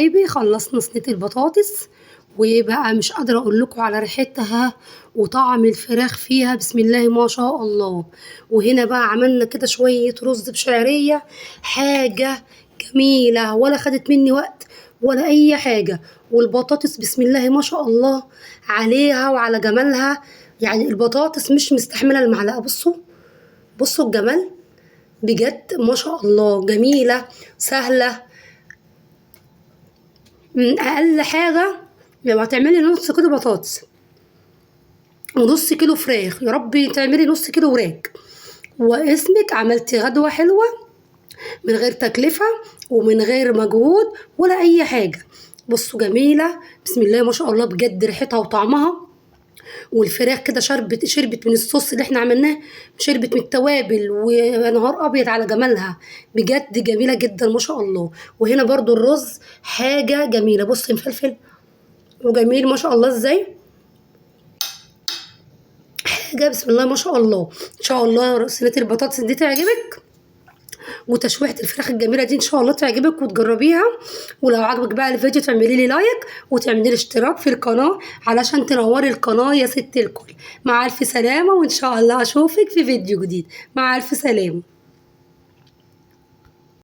حبايبي خلصنا صينية البطاطس، وبقى مش قادرة اقول لكم على ريحتها وطعم الفراخ فيها بسم الله ما شاء الله. وهنا بقى عملنا كده شوية رز بشعرية، حاجة جميلة ولا خدت مني وقت ولا اي حاجة. والبطاطس بسم الله ما شاء الله عليها وعلى جمالها، يعني البطاطس مش مستحملة المعلقة. بصوا الجمال بجد ما شاء الله، جميلة سهلة. من اقل حاجه لو هتعملي نص كيلو بطاطس ونص كيلو فراخ، يا ربي تعملي نص كيلو وراك، واسمك عملتي غدوه حلوه من غير تكلفه ومن غير مجهود ولا اي حاجه. بصوا جميله بسم الله ما شاء الله، بجد ريحتها وطعمها. والفراخ كده شربت من الصوص اللي احنا عملناه، شربت من التوابل، ونهار ابيض على جمالها، بجد جميله جدا ما شاء الله. وهنا برضو الرز حاجه جميله، بصي مفلفل وجميل ما شاء الله ازاي، حاجه بسم الله ما شاء الله. ان شاء الله صينيه البطاطس دي تعجبك، وتشويحه الفراخ الجميله دي ان شاء الله تعجبك وتجربيها. ولو عجبك بقى الفيديو تعملي لي لايك وتعملي لي اشتراك في القناه علشان تنوري القناه يا ست الكل. مع الف سلامه، وان شاء الله اشوفك في فيديو جديد. مع الف سلامه.